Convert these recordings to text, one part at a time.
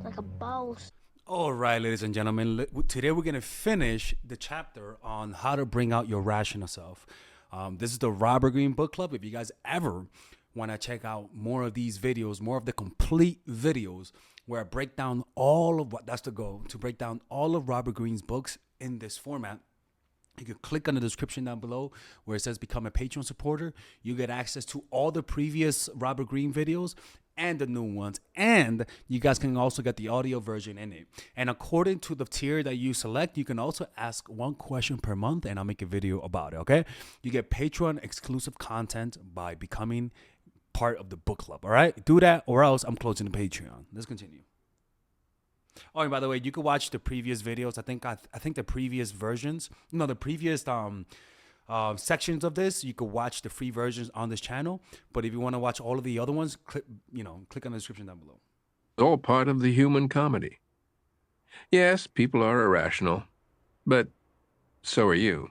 Like a boss. All right, ladies and gentlemen, today we're going to finish the chapter on how to bring out your rational self. This is the Robert Greene Book Club. If you guys ever want to check out more of these videos, more of the complete videos where I break down all of what that's the goal, to break down all of Robert Greene's books in this format. You can click on the description down below where it says become a Patreon supporter. You get access to all the previous Robert Greene videos and the new ones. And you guys can also get the audio version in it. And according to the tier that you select, you can also ask one question per month and I'll make a video about it, okay? You get Patreon exclusive content by becoming part of the book club, all right? Do that or else I'm closing the Patreon. Let's continue. Oh, and by the way, you could watch the previous videos. I think the previous versions, the previous sections of this, you could watch the free versions on this channel. But if you want to watch all of the other ones, click on the description down below. It's all part of the human comedy. Yes, people are irrational, but so are you.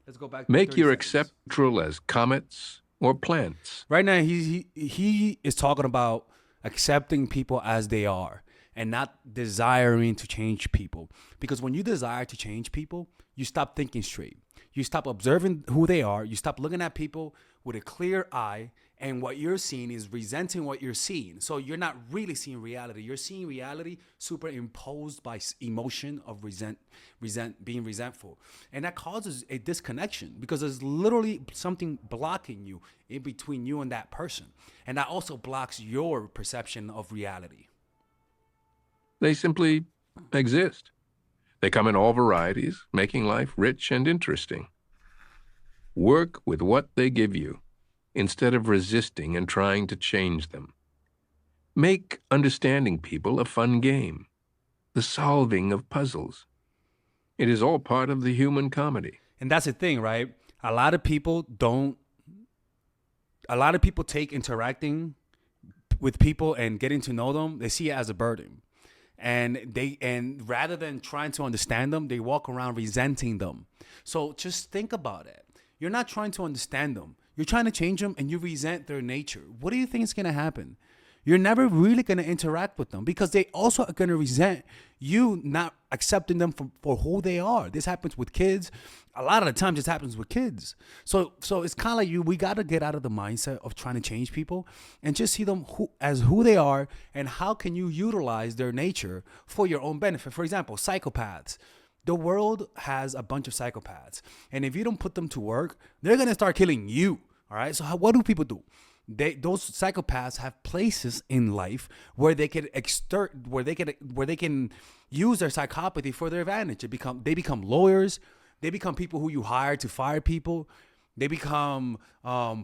Let's go back to Make 30 your seconds. accept neutral as comets or plants. Right now, he is talking about accepting people as they are and not desiring to change people. Because when you desire to change people, you stop thinking straight. You stop observing who they are. You stop looking at people with a clear eye. And what you're seeing is resenting what you're seeing. So you're not really seeing reality. You're seeing reality superimposed by emotion of being resentful. And that causes a disconnection because there's literally something blocking you in between you and that person. And that also blocks your perception of reality. They simply exist. They come in all varieties, making life rich and interesting. Work with what they give you, instead of resisting and trying to change them. Make understanding people a fun game, the solving of puzzles. It is all part of the human comedy. And that's the thing, right? A lot of people take interacting with people and getting to know them, they see it as a burden. And rather than trying to understand them, they walk around resenting them. So just think about it. You're not trying to understand them. You're trying to change them and you resent their nature. What do you think is going to happen? You're never really going to interact with them because they also are going to resent you not accepting them for who they are. This happens with kids. A lot of the times this happens with kids. So it's kind of like we got to get out of the mindset of trying to change people and just see them as who they are and how can you utilize their nature for your own benefit. For example, psychopaths. The world has a bunch of psychopaths. And if you don't put them to work, they're going to start killing you. All right. So what do people do? Those psychopaths have places in life where they can where they can use their psychopathy for their advantage. They become lawyers. They become people who you hire to fire people. They become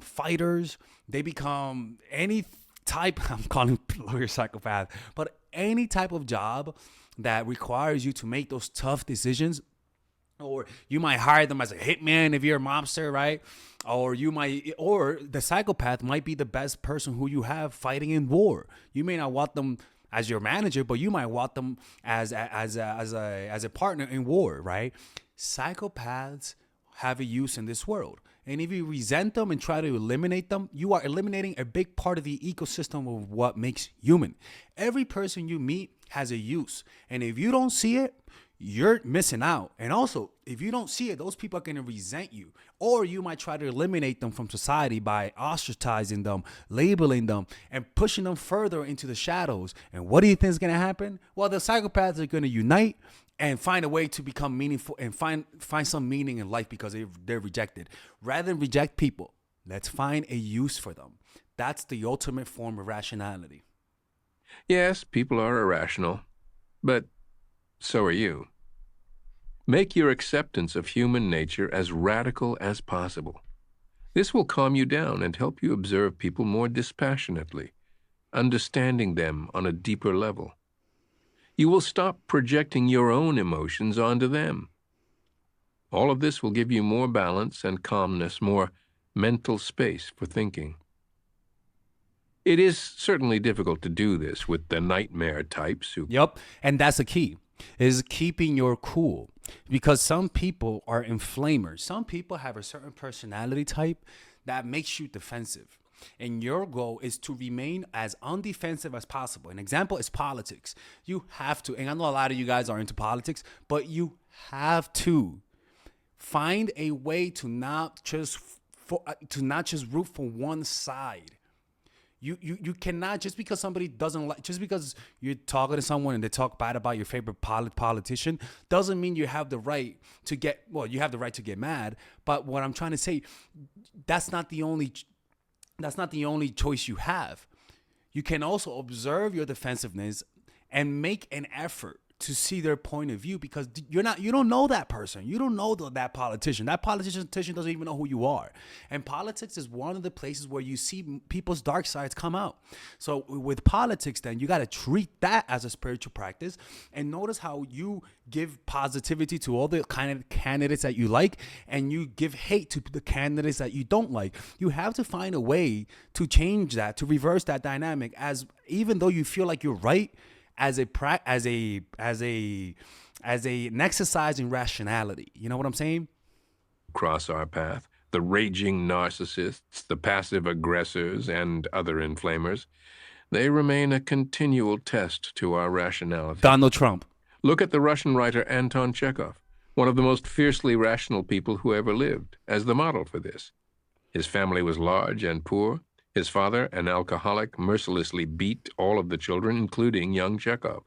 fighters. They become any type. I'm calling lawyer psychopath, but any type of job that requires you to make those tough decisions. Or you might hire them as a hitman if you're a mobster, right? Or the psychopath might be the best person who you have fighting in war. You may not want them as your manager, but you might want them as a partner in war, right? Psychopaths have a use in this world. And if you resent them and try to eliminate them, you are eliminating a big part of the ecosystem of what makes human. Every person you meet has a use. And if you don't see it, you're missing out. And also, if you don't see it, those people are going to resent you. Or you might try to eliminate them from society by ostracizing them, labeling them, and pushing them further into the shadows. And what do you think is going to happen? Well, the psychopaths are going to unite and find a way to become meaningful and find some meaning in life because they're rejected. Rather than reject people, let's find a use for them. That's the ultimate form of rationality. Yes, people are irrational, but so are you. Make your acceptance of human nature as radical as possible. This will calm you down and help you observe people more dispassionately, understanding them on a deeper level. You will stop projecting your own emotions onto them. All of this will give you more balance and calmness, more mental space for thinking. It is certainly difficult to do this with the nightmare types who... Yep, and that's the key, is keeping your cool. Because some people are inflamers. Some people have a certain personality type that makes you defensive. And your goal is to remain as undefensive as possible. An example is politics. You have to, and I know a lot of you guys are into politics, but you have to find a way to not just root for one side. You cannot, just because somebody doesn't like, just because you're talking to someone and they talk bad about your favorite politician, doesn't mean you have the right to get, well, you have the right to get mad. But what I'm trying to say, that's not the only choice you have. You can also observe your defensiveness and make an effort to see their point of view, because you don't know that person. You don't know that politician. That politician doesn't even know who you are. And politics is one of the places where you see people's dark sides come out. So with politics, then you got to treat that as a spiritual practice, and notice how you give positivity to all the kind of candidates that you like, and you give hate to the candidates that you don't like. You have to find a way to change that, to reverse that dynamic, as even though you feel like you're right, as an exercise in rationality. You know what I'm saying? Cross our path, the raging narcissists, the passive aggressors, and other inflamers, they remain a continual test to our rationality. Donald Trump. Look at the Russian writer Anton Chekhov, one of the most fiercely rational people who ever lived, as the model for this. His family was large and poor. His father, an alcoholic, mercilessly beat all of the children, including young Chekhov.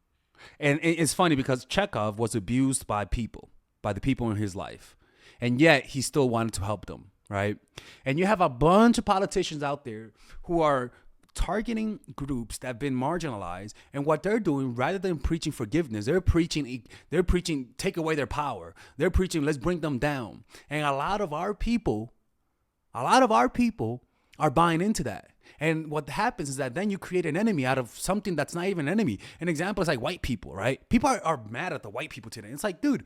And it's funny because Chekhov was abused by the people in his life. And yet he still wanted to help them, right? And you have a bunch of politicians out there who are targeting groups that have been marginalized. And what they're doing, rather than preaching forgiveness, they're preaching take away their power. They're preaching, let's bring them down. And a lot of our people are buying into that. And what happens is that then you create an enemy out of something that's not even an enemy. An example is like white people, right? People are mad at the white people today. It's like, dude,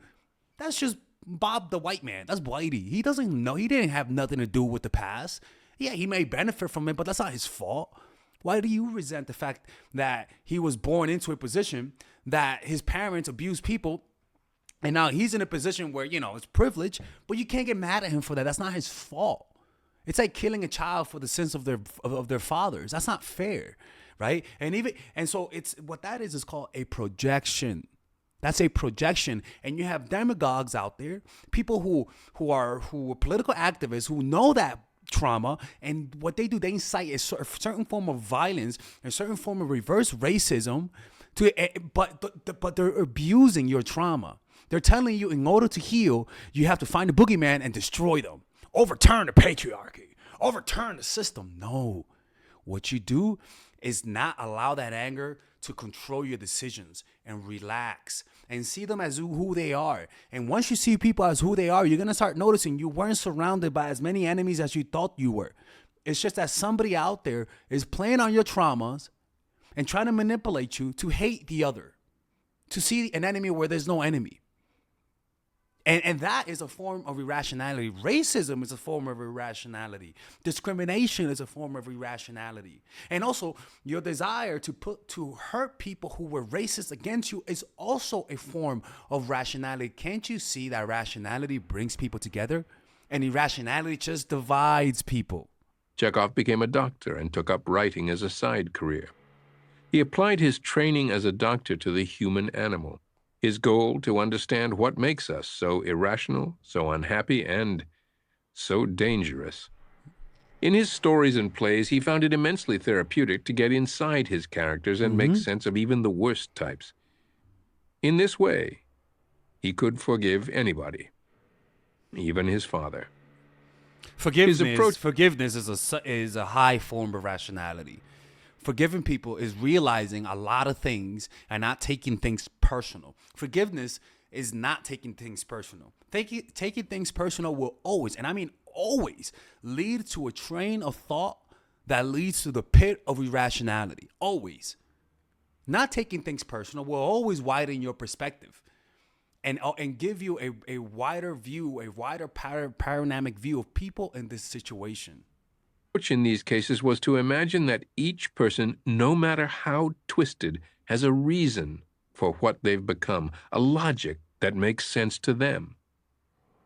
that's just Bob the white man. That's Whitey. He doesn't know. He didn't have nothing to do with the past. Yeah, he may benefit from it, but that's not his fault. Why do you resent the fact that he was born into a position that his parents abused people, and now he's in a position where, it's privilege, but you can't get mad at him for that. That's not his fault. It's like killing a child for the sins of their fathers. That's not fair, right? And so it's what that is called a projection. That's a projection. And you have demagogues out there, people who are political activists who know that trauma, and what they do, they incite a certain form of violence, a certain form of reverse racism, but they're abusing your trauma. They're telling you, in order to heal, you have to find a boogeyman and destroy them. Overturn the patriarchy, overturn the system. No, what you do is not allow that anger to control your decisions, and relax and see them as who they are. And once you see people as who they are, you're going to start noticing you weren't surrounded by as many enemies as you thought you were. It's just that somebody out there is playing on your traumas and trying to manipulate you to hate the other, to see an enemy where there's no enemy. And that is a form of irrationality. Racism is a form of irrationality. Discrimination is a form of irrationality. And also, your desire to hurt people who were racist against you is also a form of rationality. Can't you see that rationality brings people together, and irrationality just divides people? Chekhov became a doctor and took up writing as a side career. He applied his training as a doctor to the human animal. His goal, to understand what makes us so irrational, so unhappy, and so dangerous. In his stories and plays, he found it immensely therapeutic to get inside his characters and make sense of even the worst types. In this way, he could forgive anybody, even his father. Forgiveness is a high form of rationality. Forgiving people is realizing a lot of things and not taking things personal. Forgiveness is not taking things personal. Taking things personal will always, and I mean always, lead to a train of thought that leads to the pit of irrationality. Always. Not taking things personal will always widen your perspective and give you a wider view, a wider panoramic view of people in this situation. In these cases was to imagine that each person, no matter how twisted, has a reason for what they've become, a logic that makes sense to them.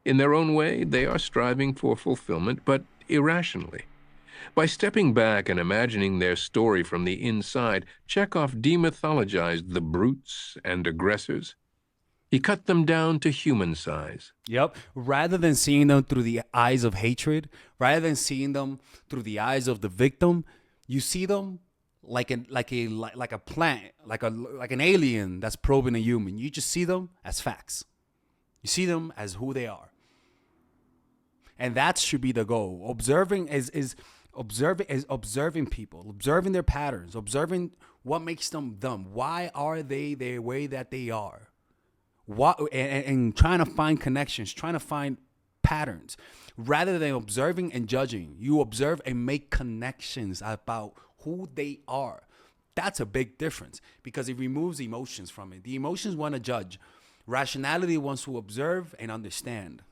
In their own way, they are striving for fulfillment, but irrationally. By stepping back and imagining their story from the inside, Chekhov demythologized the brutes and aggressors. He cut them down to human size. Yep. Rather than seeing them through the eyes of hatred, rather than seeing them through the eyes of the victim, you see them like a plant, like an alien that's probing a human. You just see them as facts. You see them as who they are. And that should be the goal. Observing is observing people, observing their patterns, observing what makes them them. Why are they the way that they are? What and trying to find connections, trying to find patterns, rather than observing and judging. You observe and make connections about who they are. That's a big difference because it removes emotions from it. The emotions want to judge. Rationality wants to observe and understand.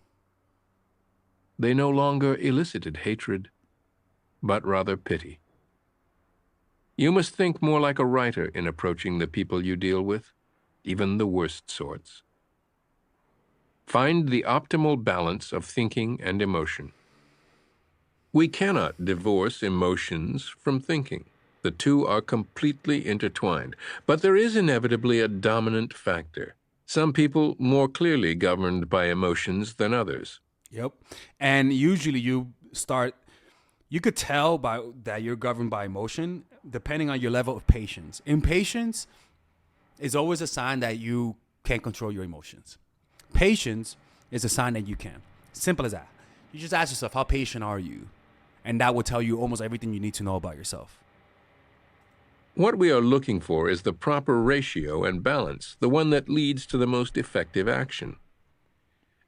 They no longer elicited hatred, but rather pity. You must think more like a writer in approaching the people you deal with, even the worst sorts. Find the optimal balance of thinking and emotion. We cannot divorce emotions from thinking. The two are completely intertwined, but there is inevitably a dominant factor. Some people more clearly governed by emotions than others. Yep. And usually you could tell by that you're governed by emotion depending on your level of patience. Impatience is always a sign that you can't control your emotions. Patience is a sign that you can. Simple as that. You just ask yourself, how patient are you? And that will tell you almost everything you need to know about yourself. What we are looking for is the proper ratio and balance, the one that leads to the most effective action.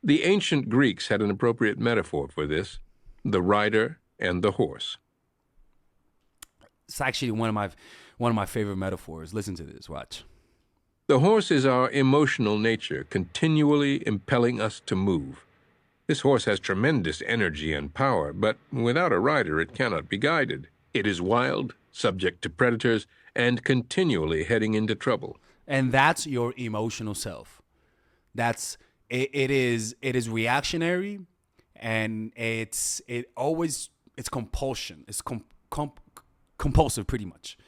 The ancient Greeks had an appropriate metaphor for this: the rider and the horse. It's actually one of my favorite metaphors. Listen to this. Watch. The horse is our emotional nature, continually impelling us to move. This horse has tremendous energy and power, but without a rider it cannot be guided. It is wild, subject to predators, and continually heading into trouble. And that's your emotional self. It is reactionary, and it's compulsion. It's compulsive pretty much.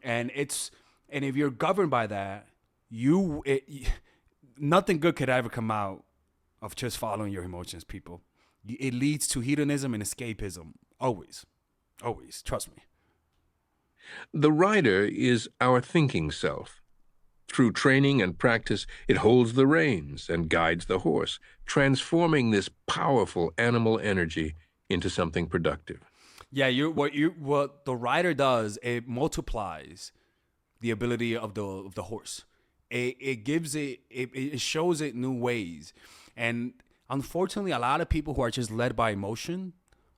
And if you're governed by that, nothing good could ever come out of just following your emotions, people. It leads to hedonism and escapism. Always. Always. Trust me. The rider is our thinking self. Through training and practice, it holds the reins and guides the horse, transforming this powerful animal energy into something productive. Yeah, what the rider does, it multiplies the ability of the horse. It shows it new ways. And unfortunately, a lot of people who are just led by emotion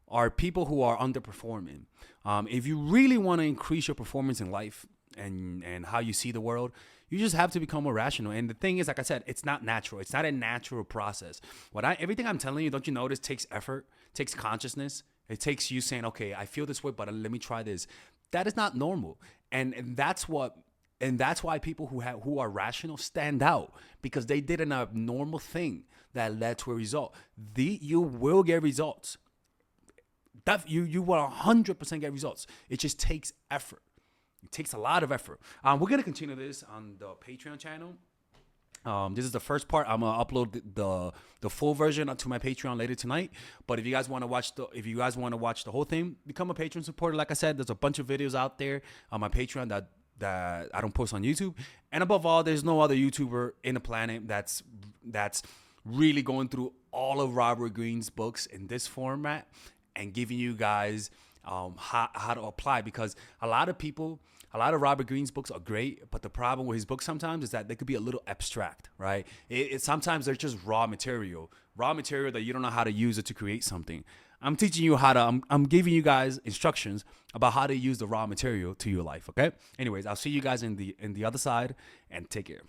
are people who are underperforming. If you really want to increase your performance in life and how you see the world, you just have to become more rational. And the thing is, like I said, it's not natural. It's not a natural process. Everything I'm telling you, don't you notice, takes effort, takes consciousness. It takes you saying, okay, I feel this way, but let me try this. That is not normal. And that's why people who are rational stand out, because they did an abnormal thing that led to a result. You will get results. You will 100% get results. It just takes effort. It takes a lot of effort. We're gonna continue this on the Patreon channel. This is the first part. I'm gonna upload the full version to my Patreon later tonight. But if you guys want to watch the whole thing, become a Patreon supporter. Like I said, there's a bunch of videos out there on my Patreon that I don't post on YouTube. And above all, there's no other YouTuber in the planet that's really going through all of Robert Greene's books in this format and giving you guys how to apply. Because a lot of Robert Greene's books are great, but the problem with his books sometimes is that they could be a little abstract, right? Sometimes they're just raw material that you don't know how to use it to create something. I'm teaching you I'm giving you guys instructions about how to use the raw material to your life, okay? Anyways, I'll see you guys in the other side, and take care.